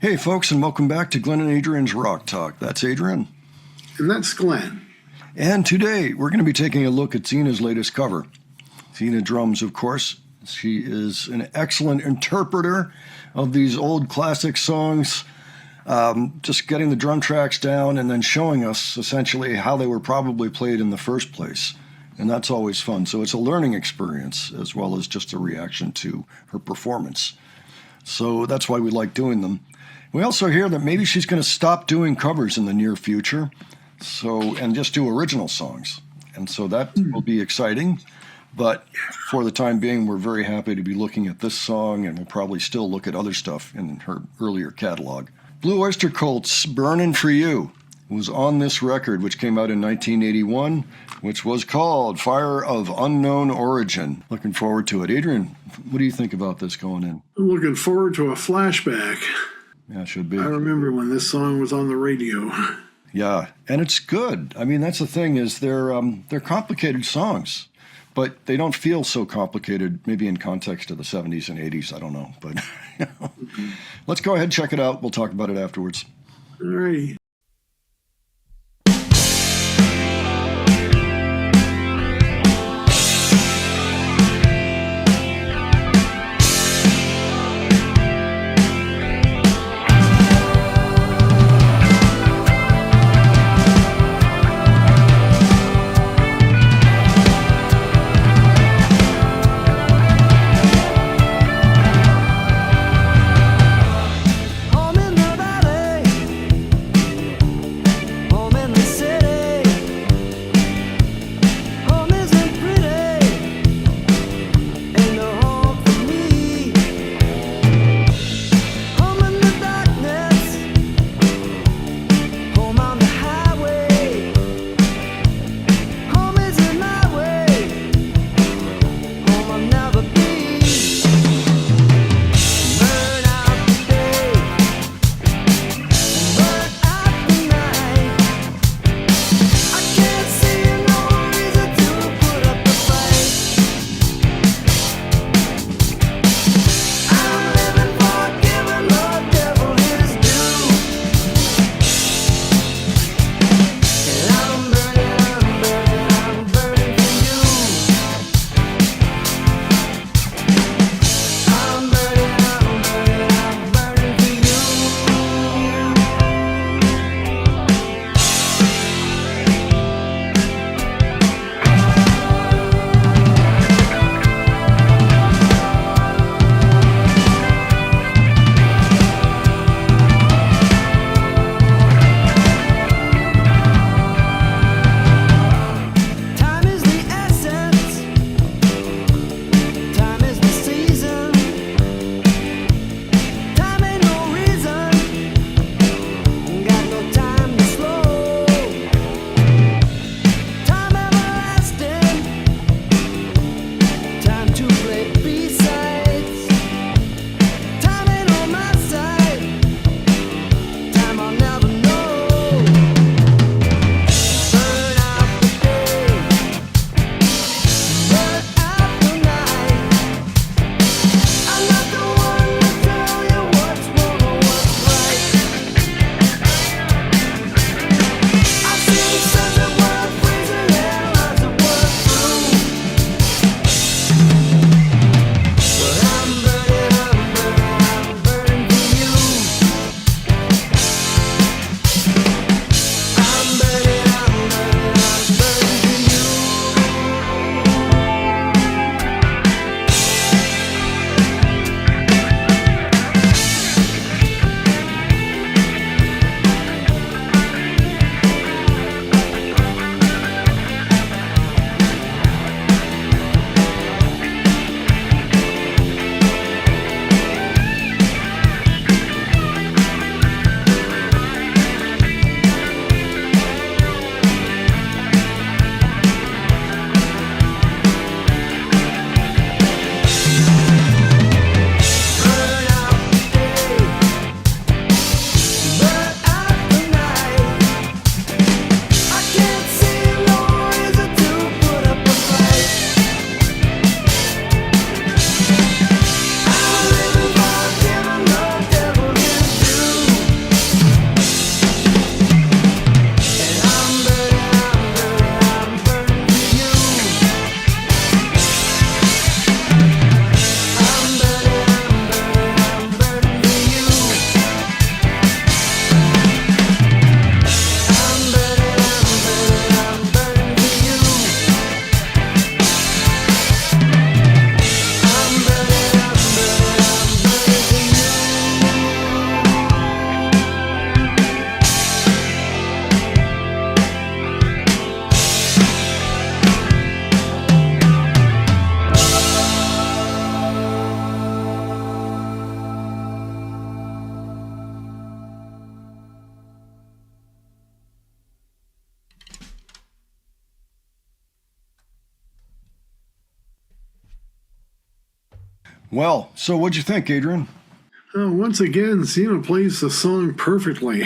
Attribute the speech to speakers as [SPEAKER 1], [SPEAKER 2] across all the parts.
[SPEAKER 1] Hey, folks, and welcome back to Glenn and Adrian's Rock Talk. That's Adrian.
[SPEAKER 2] And that's Glenn.
[SPEAKER 1] And today we're going to be taking a look at Sina's latest cover. Sina drums, of course. She is an excellent interpreter of these old classic songs, just getting the drum tracks down and then showing us essentially how they were probably played in the first place. And that's always fun. So it's a learning experience as well as just a reaction to her performance. So that's why we like doing them. We also hear that maybe she's going to stop doing covers in the near future, and just do original songs. And so that will be exciting. But for the time being, we're very happy to be looking at this song, and we'll probably still look at other stuff in her earlier catalog. Blue Öyster Cult's Burnin' for You was on this record, which came out in 1981, which was called Fire of Unknown Origin. Looking forward to it. Adrian, what do you think about this going in?
[SPEAKER 2] I'm looking forward to a flashback.
[SPEAKER 1] Yeah, it should be.
[SPEAKER 2] I remember when this song was on the radio.
[SPEAKER 1] Yeah, and it's good. I mean, that's the thing is they're complicated songs, but they don't feel so complicated, maybe in context of the 70s and 80s. I don't know. But let's go ahead and check it out. We'll talk about it afterwards.
[SPEAKER 2] All righty.
[SPEAKER 1] Well, so what'd you think, Adrian?
[SPEAKER 2] Once again, Sina plays the song perfectly.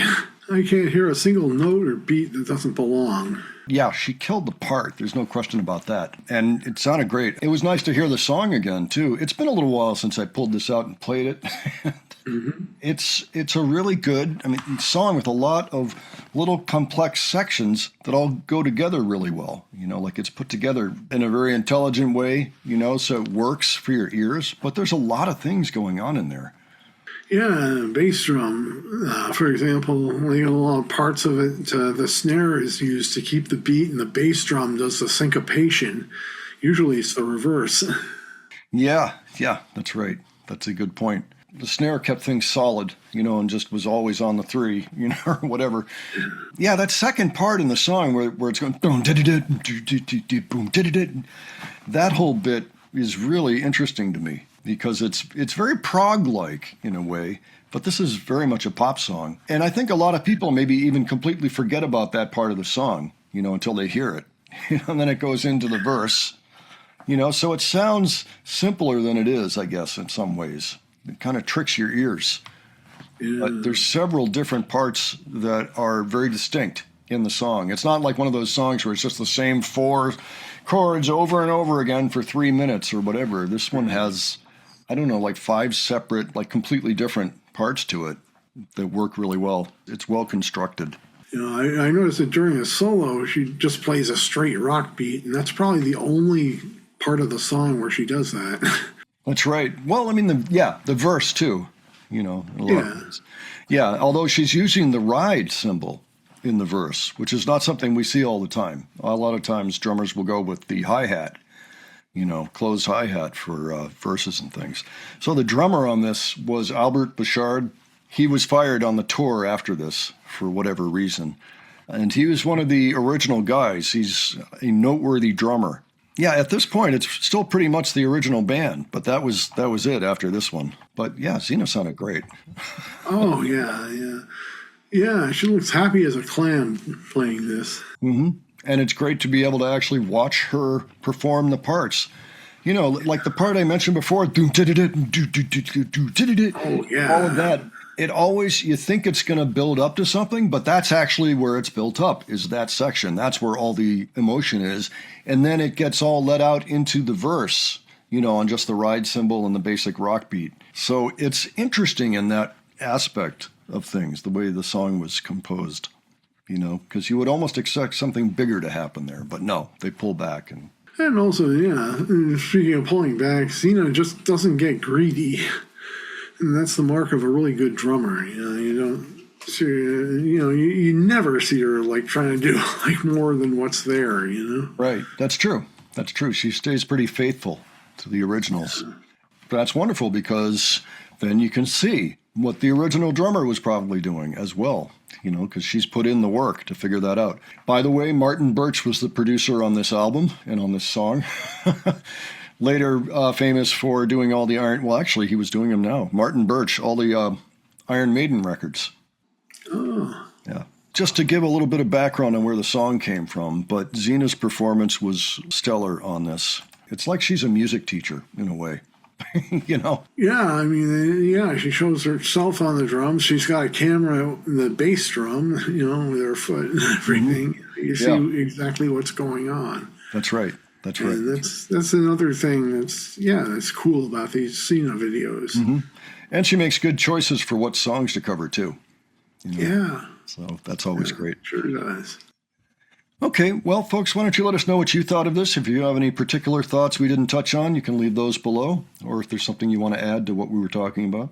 [SPEAKER 2] I can't hear a single note or beat that doesn't belong.
[SPEAKER 1] Yeah, she killed the part. There's no question about that. And it sounded great. It was nice to hear the song again, too. It's been a little while since I pulled this out and played it. It's a really good, song with a lot of little complex sections that all go together really well. Like it's put together in a very intelligent way, so it works for your ears. But there's a lot of things going on in there.
[SPEAKER 2] Yeah, bass drum, for example, a lot of parts of it, the snare is used to keep the beat, and the bass drum does the syncopation. Usually it's the reverse.
[SPEAKER 1] Yeah, that's right. That's a good point. The snare kept things solid, and just was always on the 3, or whatever. Yeah, that second part in the song where it's going, boom, that whole bit is really interesting to me. Because it's very prog-like in a way, but this is very much a pop song. And I think a lot of people maybe even completely forget about that part of the song, until they hear it. And then it goes into the verse, so it sounds simpler than it is, I guess, in some ways. It kind of tricks your ears.
[SPEAKER 2] Yeah.
[SPEAKER 1] But there's several different parts that are very distinct in the song. It's not like one of those songs where it's just the same 4 chords over and over again for 3 minutes or whatever. This one has, I don't know, like 5 separate, like completely different parts to it that work really well. It's well constructed.
[SPEAKER 2] I noticed that during a solo, she just plays a straight rock beat, and that's probably the only part of the song where she does that.
[SPEAKER 1] That's right. Well, the verse too, Yeah, although she's using the ride cymbal in the verse, which is not something we see all the time. A lot of times drummers will go with the hi-hat, closed hi-hat for verses and things. So the drummer on this was Albert Bouchard. He was fired on the tour after this for whatever reason. And he was one of the original guys. He's a noteworthy drummer. Yeah, at this point, it's still pretty much the original band, but that was it after this one. But yeah, Sina sounded great.
[SPEAKER 2] Oh, yeah. Yeah, she looks happy as a clam playing this.
[SPEAKER 1] Mm-hmm. And it's great to be able to actually watch her perform the parts. Like the part I mentioned before, oh,
[SPEAKER 2] yeah.
[SPEAKER 1] All of that. It always, you think it's going to build up to something, but that's actually where it's built up, is that section. That's where all the emotion is. And then it gets all let out into the verse, on just the ride cymbal and the basic rock beat. So it's interesting in that aspect of things, the way the song was composed, because you would almost expect something bigger to happen there, but no, they pull back.
[SPEAKER 2] And also, speaking of pulling back, Sina just doesn't get greedy. And that's the mark of a really good drummer. You don't see, you never see her like trying to do like more than what's there,
[SPEAKER 1] Right. That's true. She stays pretty faithful to the originals. That's wonderful because then you can see what the original drummer was probably doing as well, because she's put in the work to figure that out. By the way, Martin Birch was the producer on this album and on this song. Later famous for doing all the Iron... Well, actually, he was doing them now. Martin Birch, all the Iron Maiden records.
[SPEAKER 2] Oh.
[SPEAKER 1] Yeah. Just to give a little bit of background on where the song came from, but Sina's performance was stellar on this. It's like she's a music teacher, in a way.
[SPEAKER 2] Yeah, she shows herself on the drums. She's got a camera in the bass drum, with her foot and everything. Mm-hmm. You see exactly what's going on.
[SPEAKER 1] That's right.
[SPEAKER 2] And that's another thing that's cool about these Sina videos.
[SPEAKER 1] Mm-hmm. And she makes good choices for what songs to cover too.
[SPEAKER 2] Yeah.
[SPEAKER 1] So that's always great.
[SPEAKER 2] Sure does.
[SPEAKER 1] Okay, well, folks, why don't you let us know what you thought of this? If you have any particular thoughts we didn't touch on, you can leave those below, or if there's something you want to add to what we were talking about.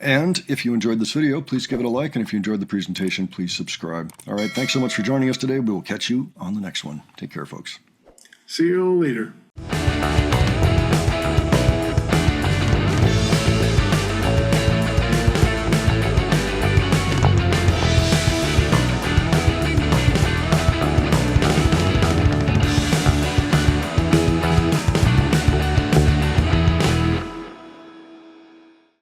[SPEAKER 1] And if you enjoyed this video, please give it a like, and if you enjoyed the presentation, please subscribe. All right, thanks so much for joining us today. We will catch you on the next one. Take care, folks.
[SPEAKER 2] See you all later.